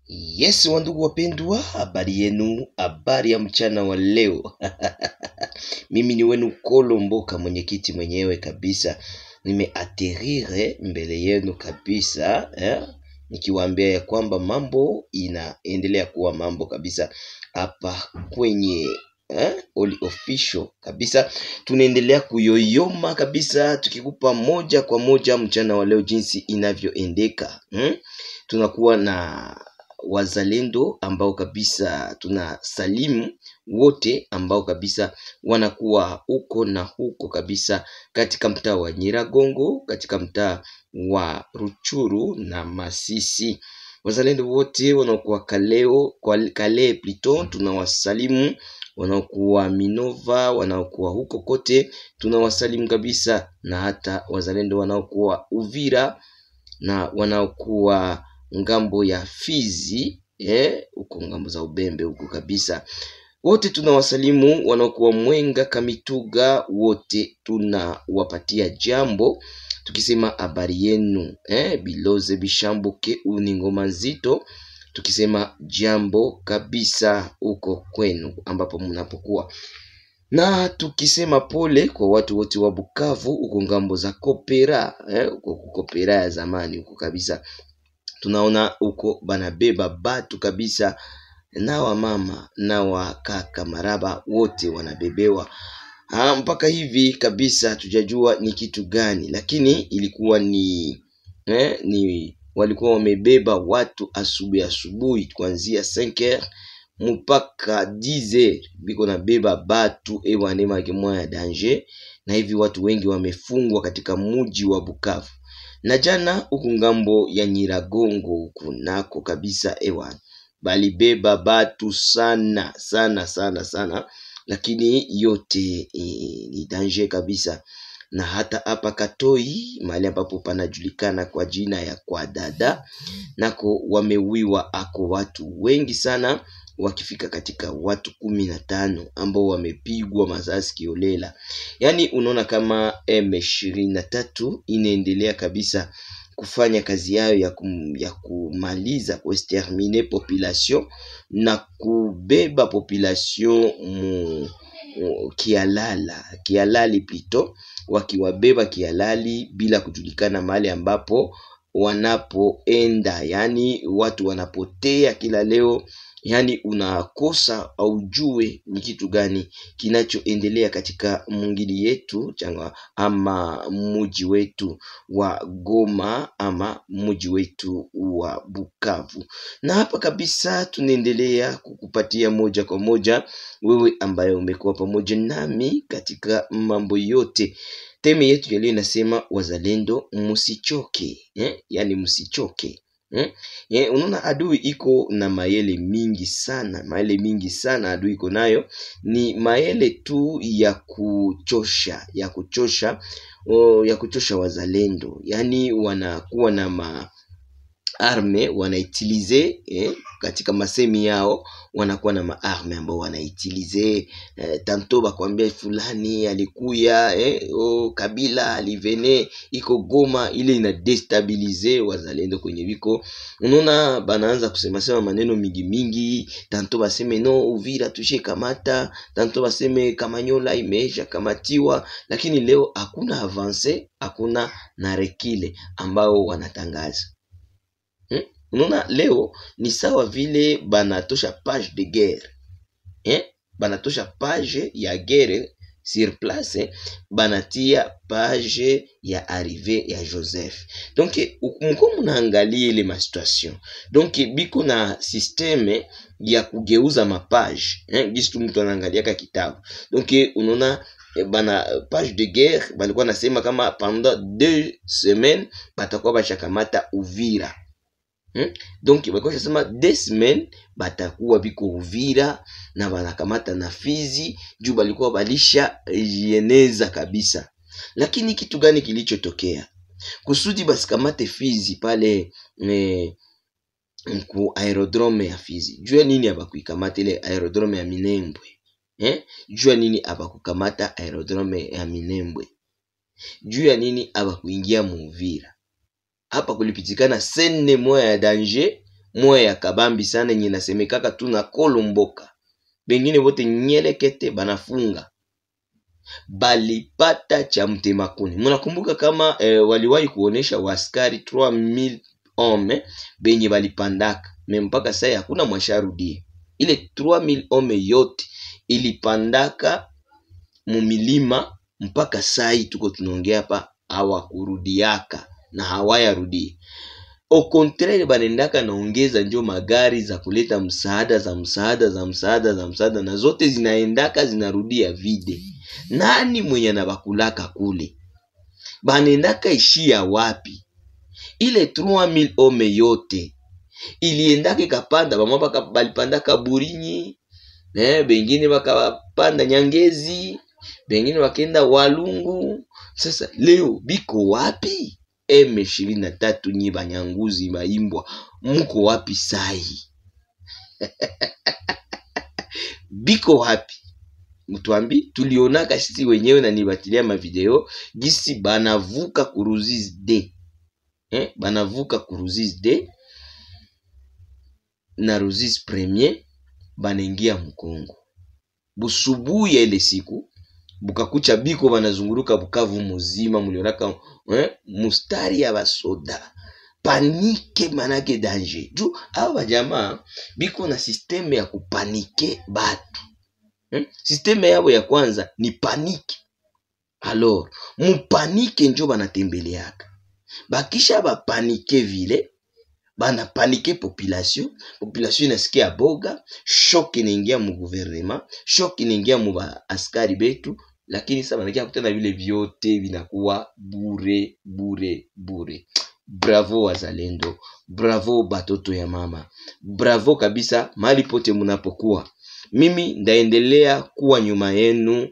Yes, wandugu wapendwa, habari yenu, habari ya mchana wa leo. Mimi ni wenu Kolomboka, mwenyekiti mwenyewe kabisa. Nimeaterire mbele yenu kabisa, nikiwaambia ya kwamba mambo inaendelea kuwa mambo kabisa hapa kwenye All Official kabisa. Tunaendelea kuyoyoma kabisa, tukikupa moja kwa moja mchana wa leo jinsi inavyoendeka. Tunakuwa na wazalendo ambao kabisa tunasalimu wote ambao kabisa wanakuwa huko na huko kabisa katika mtaa wa Nyiragongo, katika mtaa wa Ruchuru na Masisi. Wazalendo wote wanaokuwa Kale plutôt tunawasalimu, wanaokuwa Minova, wanaokuwa huko kote tunawasalimu kabisa, na hata wazalendo wanaokuwa Uvira na wanaokuwa ngambo ya Fizi, huko ngambo za Ubembe huko kabisa, wote tunawasalimu. Wanaokuwa Mwenga, Kamituga, wote tunawapatia jambo tukisema habari yenu. Biloze Bishambuke uni ngoma nzito, tukisema jambo kabisa huko kwenu ambapo mnapokuwa, na tukisema pole kwa watu wote wa Bukavu huko ngambo za Kopera, huko Kopera ya zamani huko kabisa. Tunaona huko banabeba batu kabisa, na wamama na wakaka maraba wote wanabebewa. Mpaka hivi kabisa tujajua ni kitu gani, lakini ilikuwa ni walikuwa wamebeba watu asubuhi kuanzia 5h mpaka 10h, biko na beba batu ewanema kimoya danger, na hivi watu wengi wamefungwa katika muji wa Bukavu. Na jana huku ngambo ya Nyiragongo huku nako kabisa bali beba batu sana, lakini yote ni danger kabisa. Na hata hapa Katoi, mahali ambapo panajulikana kwa jina ya kwa dada, nako wamewiwa ako watu wengi sana, wakifika katika watu 15 ambao wamepigwa masasi kiolela. Yani unaona kama M23 inaendelea kabisa kufanya kazi yao ya kumaliza, kuexterminer population na kubeba population kialali plutôt, wakiwabeba kialali bila kujulikana mahali ambapo wanapoenda. Yani watu wanapotea kila leo, yani unakosa aujue ni kitu gani kinachoendelea katika mungili yetu ama muji wetu wa Goma ama muji wetu wa Bukavu. Na hapa kabisa tunaendelea kukupatia moja kwa moja, wewe ambaye umekuwa pamoja nami katika mambo yote. Teme yetu ya leo inasema wazalendo musichoke, yani musichoke. Unaona adui iko na maele mingi sana, adui iko nayo ni maele tu ya kuchosha wazalendo. Yani wanakuwa na maarme wanaitilize, katika masemi yao wanakuwa na maarme ambao wanaitilize. Tanto bakwambia fulani alikuya, Kabila alivene iko Goma, ile ina destabilize wazalendo kwenye viko. Unaona banaanza kusema maneno mingi, tanto baseme no Uvira tushe kamata, tanto baseme Kamanyola imeisha kamatiwa, lakini leo hakuna avance, hakuna na rekile ambao wanatangaza. Unaona leo ni sawa vile banatosha page de guerre, banatosha page ya guerre sur place, banatia page ya arrivée ya Joseph. Donc mko mnaangalia ile ma situation, donc biko na systeme ya kugeuza mapage, gistu mtu anaangalia ka kitabu. Donc unaona bana page de guerre balikuwa nasema kama pendant 2 semaines batakuwa bashakamata Uvira. Donc bakosha sema 2 semaines batakuwa biko Uvira na banakamata na Fizi, juu balikuwa balisha yeneza kabisa. Lakini kitu gani kilichotokea kusudi basikamate Fizi pale ku aerodrome ya Fizi? Jua nini abakuikamata ile aerodrome ya Minembwe? Jua nini abakukamata aerodrome ya Minembwe? Jua nini abakuingia mu Uvira? Hapa kulipitikana sene moya ya danger moya ya kabambi sana yenye nasemekaka tu na Kolomboka. Bengine wote nyelekete banafunga. Balipata cha mtemakuni. Munakumbuka kama waliwahi kuonesha waskari 3000 hommes benye balipandaka. Mpaka sasa hakuna mwasharudie. Ile 3000 hommes yote ilipandaka mumilima mpaka sai tuko tunaongea hapa hawakurudiaka na hawayarudi. Au contraire banendaka naongeza njo magari za kuleta msaada na zote zinaendaka zinarudia vide. Nani mwenye anabakulaka kule? Banendaka ishia wapi? Ile 3000 hommes yote iliendaka kapanda bamwapa balipanda Kaburinyi, bengine bakapanda Nyangezi, bengine wakenda Walungu. Sasa leo biko wapi? M23 nyi banyanguzi baimbwa, mko wapi sai? Biko wapi? Mtuambi, tulionaka sisi wenyewe na nibatilia mavideo gisi banavuka Kuruzizi D. Banavuka Kuruzizi D na Ruzizi Premier banengia Mkongo. Busubu ya ile siku bukakucha biko banazunguruka Bukavu muzima, mulionaka mustari ya basoda. Panike manake danger. Juu aba jamaa biko na systeme ya kupanike batu. Systeme yabo ya kwanza ni panike. Alors, mupanike njo banatembeleaka. Bakisha ba panike vile, bana panike population inasikia boga, shock inaingia mu gouvernement, shock inaingia mu askari betu, lakini sasa banakia kutana vile vyote vinakuwa bure. Bravo wazalendo, bravo batoto ya mama, bravo kabisa mali pote munapokuwa. Mimi ndaendelea kuwa nyuma yenu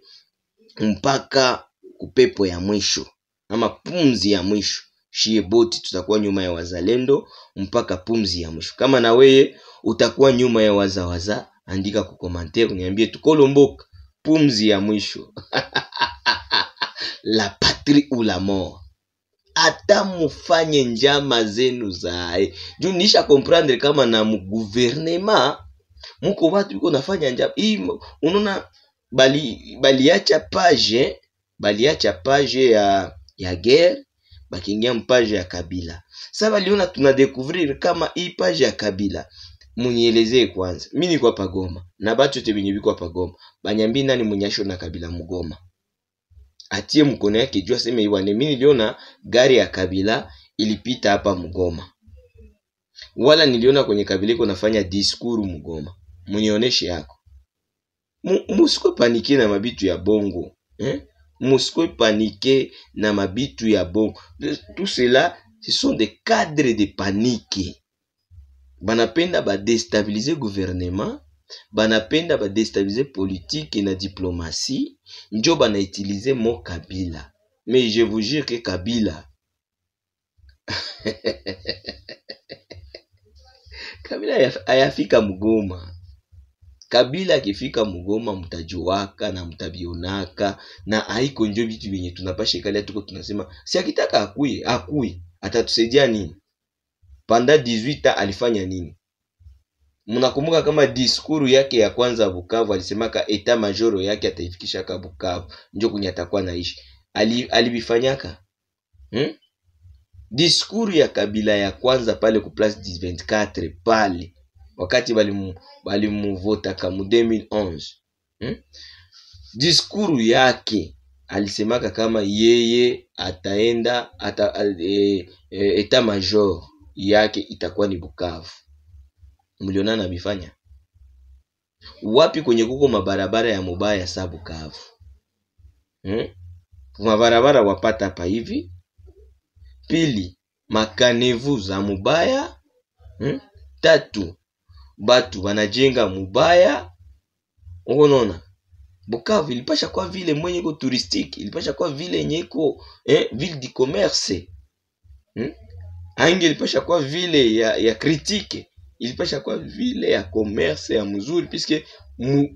mpaka kupepo ya mwisho ama pumzi ya mwisho. Shie boti tutakuwa nyuma ya wazalendo mpaka pumzi ya mwisho. Kama na weye utakuwa nyuma ya wazawaza, andika kukomantere uniambie Kolomboka pumzi ya mwisho. La patrie ou la mort. Ata mufanye njama zenu zae. Juu nisha comprendre kama na gouvernement muko watu biko nafanya njama. Unaona baliacha page ya guerre, bakiingia mpage ya Kabila. Sasa baliona tunadécouvrir kama hii page ya Kabila. Munielezee kwanza. Mimi niko hapa Goma na batu te benye biko hapa Goma. Banyambi nani munyasho na Kabila mugoma? Atie mkono yake jua sema iwane. Mimi niliona gari ya Kabila ilipita hapa Mugoma. Wala niliona kwenye Kabila iko nafanya diskuru Mugoma. Munioneshe yako. Musikwe panike na mabitu ya bongo. Musikwe panike na mabitu ya bongo. Tout cela, ce sont des cadres de panique. Banapenda ba déstabiliser gouvernement, banapenda ba déstabiliser politique na diplomatie, njo bana utiliser mo Kabila. Mais je vous jure que Kabila Kabila ayafika Mugoma. Kabila akifika Mugoma mtajuaka na mtabionaka, na haiko njo vitu vyenye tunapashe kali tuko tunasema si akitaka akui atatusaidia nini? Panda 18 alifanya nini? Munakumbuka kama diskuru yake ya kwanza Bukavu alisemaka eta majoro yake ataifikisha ka Bukavu njo kunya atakuwa naishi. Alibifanyaka? Diskuru ya Kabila ya kwanza pale ku place 24 pale wakati balimuvota kama 2011. Diskuru yake alisemaka kama yeye ataenda eta major yake itakuwa ni Bukavu. Mliona na bifanya wapi? Kwenye kuko mabarabara ya mubaya sa Bukavu. Mabarabara wapata hapa hivi. Pili, makanevu za mubaya. Tatu, batu wanajenga mubaya. Unaona, Bukavu ilipasha kwa vile mwenye ko touristique, ilipasha kwa vile nyeko ville du commerce. Ainge ilipasha kwa vile ya critique, ilipasha kwa vile ya commerce ya mzuri, puisque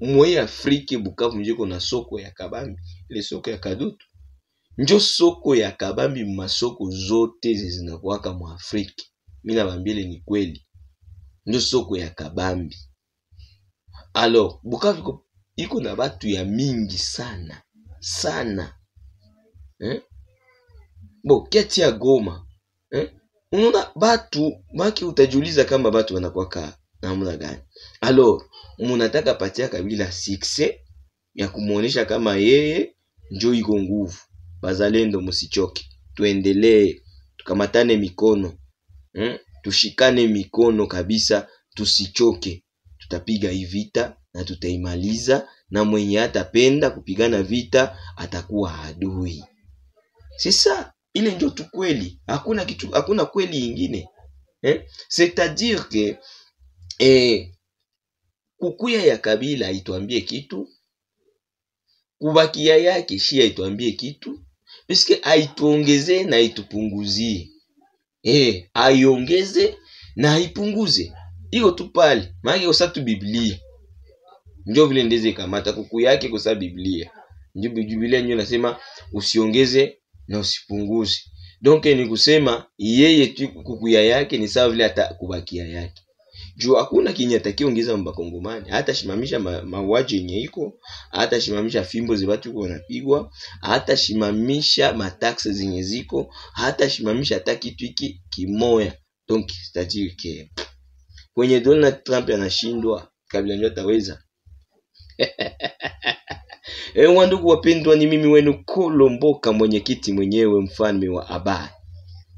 mwe Afrique Bukavu njiko na soko ya kabambi, ile soko ya Kadutu. Njo soko ya kabambi masoko zote zinakuwaka mu Afrique. Mimi nawaambia ni kweli. ndio soko ya kabambi. Alors Bukavu iko na batu ya mingi sana sana, Bo keti ya Goma, unaona batu maki, utajiuliza kama batu wanakuwa namna gani. Alors munataka patia Kabila success ya kumuonesha kama yeye njo iko nguvu. Bazalendo musichoke, tuendelee, tukamatane mikono, tushikane mikono kabisa, tusichoke. Tutapiga hii vita na tutaimaliza, na mwenye hatapenda kupigana vita atakuwa adui. Sasa ile ndio tu kweli, hakuna kweli ingine, c'est-à-dire que kukuya ya Kabila haituambie kitu, kubakia yake Shia haituambie kitu, puisque haituongeze na haitupunguzie. Aiongeze na haipunguze, iko tu pale. Maana kosa tu Biblia ndio vile ndeze kamata kuku yake kosa Biblia. Ndio Biblia ndio nasema usiongeze na usipunguze. Donc ni kusema yeye tu kukuya yake ni sawa vile hata kubakia yake. Juu hakuna kinyi atakiongeza mbakongomani, hata shimamisha mauaji yenye iko, hata shimamisha fimbo zibatu kwa wanapigwa, hata shimamisha mataxe zenye ziko, hata shimamisha hata kitu hiki kimoya. Donc c'est-à-dire que kwenye Donald Trump anashindwa, Kabila ndio ataweza. Wandugu wapendwa, ni mimi wenu Kolo Mboka, mwenyekiti mwenyewe, mfalme wa habari.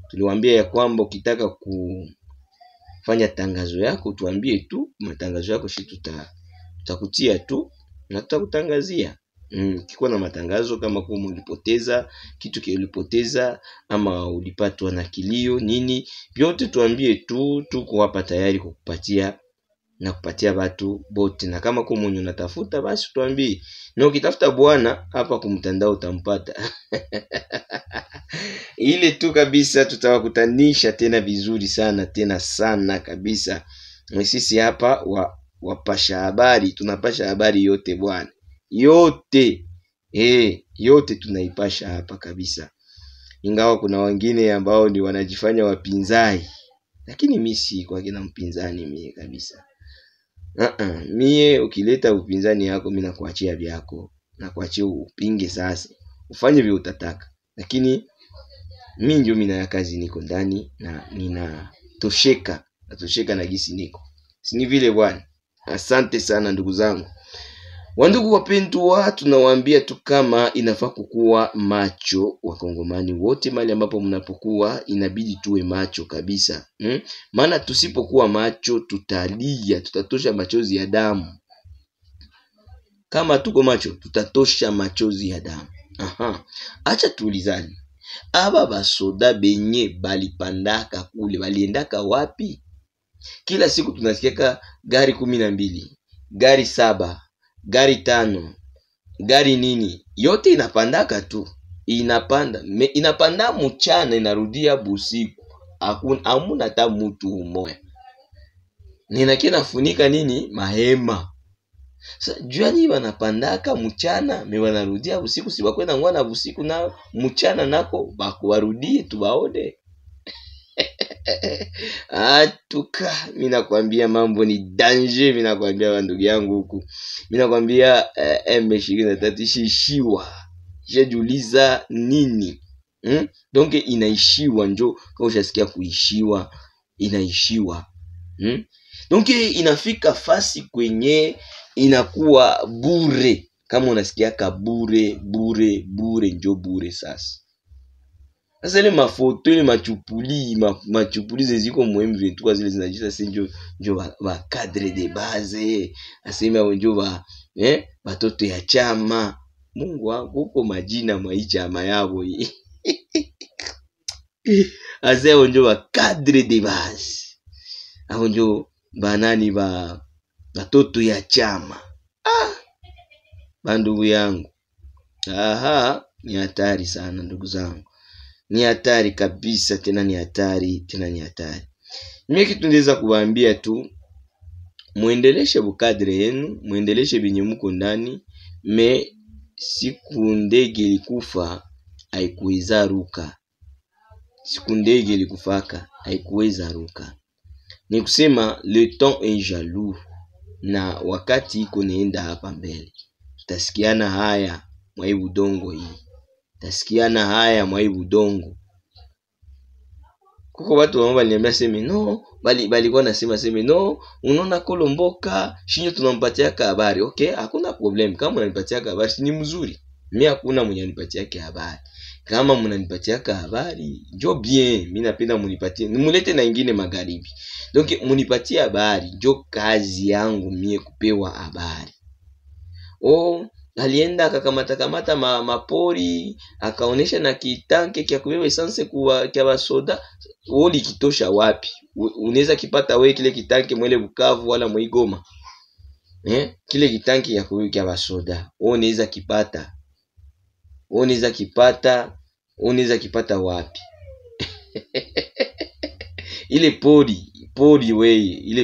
Tuliwaambia ya kwamba ukitaka kufanya tangazo yako tuambie tu, matangazo yako shi tutakutia tu na tutakutangazia. Kikuwa na matangazo kama kama ulipoteza kitu kilipoteza ama ulipatwa na kilio nini, vyote tuambie tu, tuko hapa tayari kukupatia na kupatia watu bote. Na kama kwa mwenye unatafuta basi tuambie, na ukitafuta bwana hapa kumtandao utampata. Ile tu kabisa, tutawakutanisha tena vizuri sana, tena sana kabisa. Sisi hapa wapasha habari, tunapasha habari yote bwana, yote yote tunaipasha hapa kabisa. Ingawa kuna wengine ambao ni wanajifanya wapinzani, lakini mimi si kwa kina mpinzani mie kabisa. Mie ukileta upinzani yako mimi nakuachia vyako, nakuachia upinge sasa, ufanye vile utataka, lakini mimi ndio mimi na kazi niko ndani na ninatosheka, natosheka na gisi niko. Si vile bwana. Asante sana ndugu zangu. Wandugu wapendwa, tunawaambia tu kama inafaa kukuwa macho, wakongomani wote mahali ambapo mnapokuwa inabidi tuwe macho kabisa. Maana tusipokuwa macho tutalia, tutatosha machozi ya damu. Kama tuko macho tutatosha machozi ya damu. Acha tuulizane, aba basoda benye balipandaka kule baliendaka wapi? Kila siku tunasikia gari 12, gari 7, gari 5, gari nini, yote inapandaka tu, inapanda mchana inarudia busiku. Hamuna hata mtu umoya. Nina funika nini mahema. Sasa juani wanapandaka mchana, wanarudia usiku, si bakwenda ngwana usiku na mchana nako bakuwarudie tubaone. Atuka, mimi nakwambia mambo ni danger, mimi nakwambia ndugu yangu huku. Mimi nakwambia M23 shishiwa. Jajuliza nini? Donc inaishiwa, njo kama ushasikia kuishiwa, inaishiwa. Donc inafika fasi kwenye inakuwa bure. Kama unasikia bure njo bure sasa. Sasa ile mafoto ile machupuli ziko muhimu vitu kwa zile zinajisa njo ba cadre de base, asema njo batoto ya chama. Mungu wangu, uko majina mwa chama yao hii. Asema njo ba cadre de base, hao njo banani batoto ya chama. Bandugu yangu, ni hatari sana ndugu zangu. Ni hatari kabisa, tena ni hatari, Mimi kitu ndeza kuwaambia tu, muendeleshe bukadre yenu, muendeleshe binye mko ndani, siku ndege ilikufa haikuweza ruka. Siku ndege ilikufaka haikuweza ruka. Ni kusema le temps est jaloux, na wakati iko nienda hapa mbele. Tutasikiana haya mwa hii udongo hii. Tutasikiana haya mwa hii udongo. Kuko watu wao waliniambia sema no, bali kwa nasema sema no, unaona Kolomboka, shinyo tunampatia habari. Okay, hakuna problem. Kama unanipatia habari ni mzuri. Mimi hakuna mwenye anipatia habari. Kama mnanipatia habari, njo bien, mimi napenda munipatie. Nimulete na ingine magharibi. Donc munipatie habari, njo kazi yangu mie kupewa habari. Oh, alienda akakamata mapori, akaonesha na kitanke kia kubeba essence kwa basoda. Woli kitosha wapi? Unaweza kipata wewe kile kitanke mwele Bukavu wala Mwigoma. Kile kitanke ya kubeba basoda. Unaweza kipata. Unaweza kipata wapi? Ile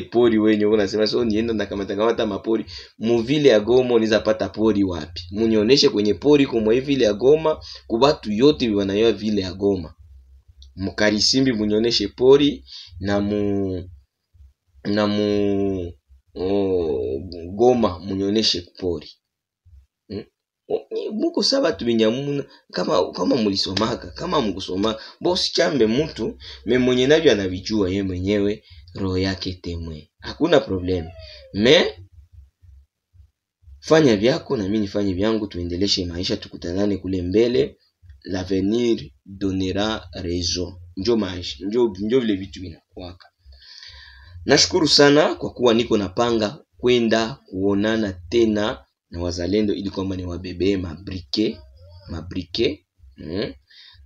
pori wewe nyo unasema so nienda na kamata mapori mu vile ya Goma. Unaweza pata pori wapi? Munioneshe kwenye pori kwa vile ya Goma, kwa watu yote wanayoa vile ya Goma. Mukarisimbi munioneshe pori na Goma munioneshe pori. Muko saba tubinyamuna kama mulisomaka, kama mkusoma bosi chambe mtu mwenye navyo anavijua yeye mwenyewe roho yake temwe. Hakuna problem. Fanya vyako na mimi nifanye vyangu, tuendeleshe maisha, tukutanane kule mbele. L'avenir donnera raison. Njo maisha, njo vile vitu vinakuwaka. Nashukuru sana kwa kuwa niko napanga kwenda kuonana tena na wazalendo ili kwamba ni wabebe mabrike.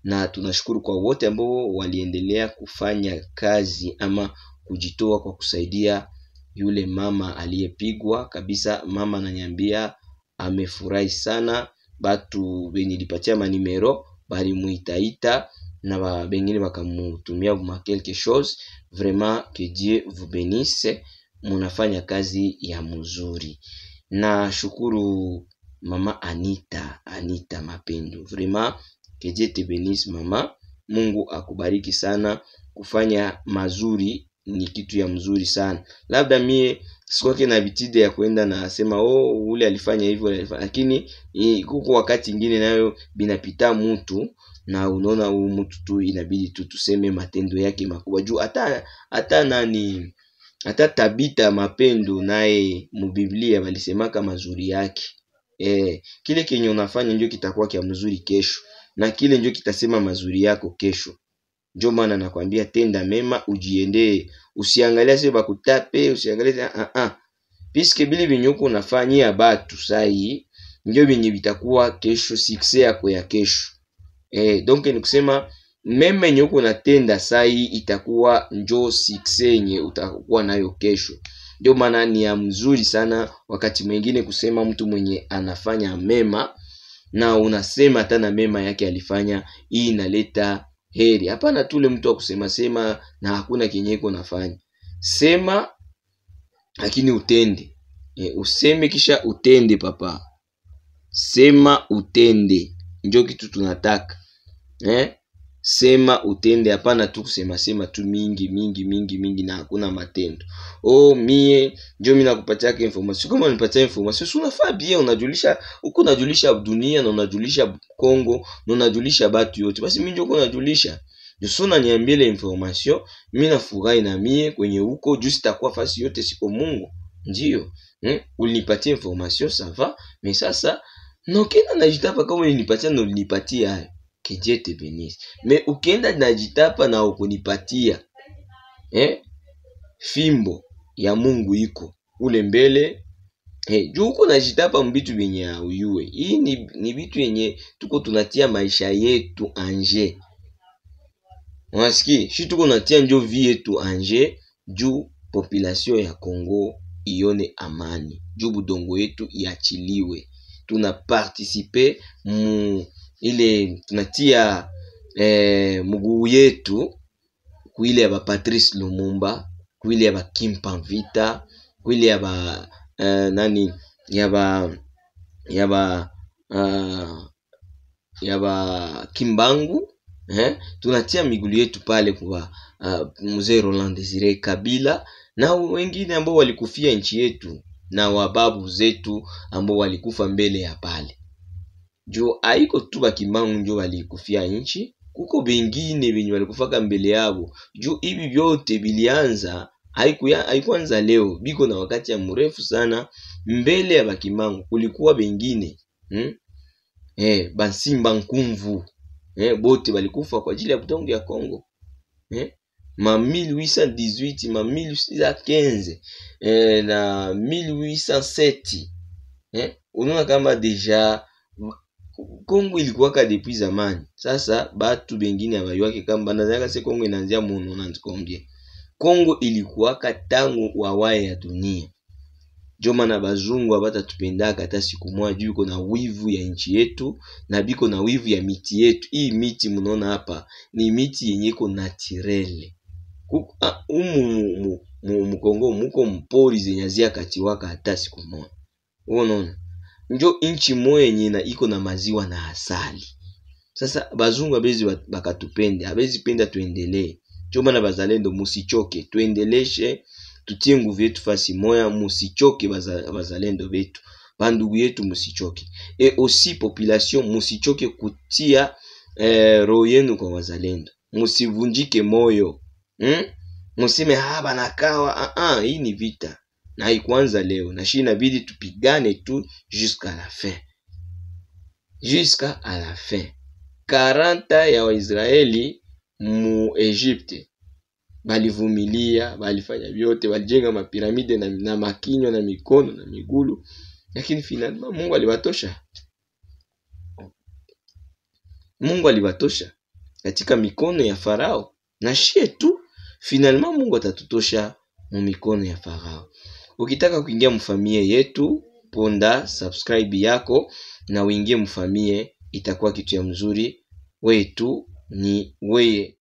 Na tunashukuru kwa wote ambao waliendelea kufanya kazi ama kujitoa kwa kusaidia yule mama aliyepigwa kabisa. Mama ananiambia amefurahi sana. Batu benye lipatia manimero bali muitaita na bengine bakamutumia ma quelque chose. Vraiment que Dieu vous bénisse. Munafanya kazi ya mzuri. Na shukuru mama Anita Mapendo. Vraiment que Dieu te bénisse mama. Mungu akubariki sana. Kufanya mazuri ni kitu ya mzuri sana. Labda mie sikuwake na bitide ya kwenda na sema ule alifanya hivyo, lakini kuko wakati ingine nayo binapita mtu na unaona mtu tu inabidi tu tuseme matendo yake makubwa juu hata Tabita Mapendo naye mu Biblia walisemaka mazuri yake. Kile kenye unafanya ndio kitakuwa kia mzuri kesho, na kile ndio kitasema mazuri yako kesho. Ndio maana nakwambia tenda mema, ujiendee, usiangalia sio bakutape, usiangalie Piske bili binyuko unafanyia batu sai ndio binyi bitakuwa kesho success yako ya kesho. Donc ni kusema meme nyuko natenda sai itakuwa njo success yenye utakuwa nayo kesho. Ndio maana ni ya mzuri sana wakati mwingine kusema mtu mwenye anafanya mema na unasema hata na mema yake alifanya, hii inaleta heri. Hapana tule mtu wa kusema sema na hakuna kinyeko nafanya. Sema lakini utende. Useme kisha utende papa. Sema utende. Ndio kitu tunataka. Sema utende, hapana tu kusema sema tu mingi na hakuna matendo. Mie ndio mimi nakupatia information. Kama unipatia information, si unafaa bien, unajulisha uko, unajulisha dunia na unajulisha Kongo na unajulisha batu yote. Basi mimi ndio uko najulisha. Ndio niambie ile information, mimi nafurahi na mie kwenye huko juu sitakuwa fasi yote siko Mungu. Ndio. Ulinipatia information ça va, mais sasa nokenda najitapa kama ulinipatia na ulinipatia hayo. Que Dieu te bénisse. Mais ukienda najitapa na ukunipatia fimbo ya Mungu iko ule mbele, juu uko najitapa mbitu yenye uyue. Hii ni vitu yenye tuko tunatia maisha yetu anje. Unasikia? Shi tuko natia njo vie yetu anje juu population ya Kongo ione amani, juu budongo yetu iachiliwe. Tuna participer ile tunatia muguu yetu kuile ya ba Patrice Lumumba, kuile ya ba Kimpavita, kuile ya ba ya ba Kimbangu. Tunatia miguu yetu pale kwa mzee Roland Desire Kabila na wengine ambao walikufia nchi yetu na wababu zetu ambao walikufa mbele ya pale. Jo haiko tu Bakimangu njo walikufia nchi, kuko bengine benye walikufaka mbele yabo. Jo hivi vyote bilianza haikuanza leo, biko na wakati ya mrefu sana. Mbele ya Bakimangu kulikuwa bengine Bansimba Nkumvu bote walikufa kwa ajili ya butongo ya Kongo ma 1818 ma 1815 na 1807 unaona kama deja Kongo ilikuwa ka depuis zamani. Sasa batu bengine abayuake kama banazaka se Kongo inaanzia mu na Kongo. Kongo ilikuwa ka tangu wawaye ya dunia. Joma na bazungu abata tupendaka hata siku moja juu iko na wivu ya nchi yetu na biko na wivu ya miti yetu. Hii miti mnaona hapa ni miti yenye iko naturelle. Kongo muko mpori zenyazia katiwaka hata siku moja. Unaona? Njo inchi moja yenye na iko na maziwa na asali. Sasa bazungu abezi bakatupende, abezi penda tuendelee. Joma na bazalendo musichoke, tuendeleshe, tutie nguvu yetu fasi moya, musichoke bazalendo betu. Bandugu yetu musichoke. Et aussi population musichoke kutia roho yenu kwa wazalendo. Musivunjike moyo. Musime banakawa, hii ni vita. Na haikuanza leo, na shi inabidi tupigane tu jusqu'à la fin. Jusqu'à la fin. 40 ya Waisraeli mu Egypte balivumilia, balifanya vyote, balijenga mapiramide na makinyo na mikono na migulu, lakini finalement Mungu alibatosha. Mungu alibatosha katika mikono ya Farao, na shie tu finalement Mungu atatutosha mu mikono ya Farao. Ukitaka kuingia mfamie yetu, ponda subscribe yako na uingie mfamie, itakuwa kitu ya mzuri. Wetu ni weye.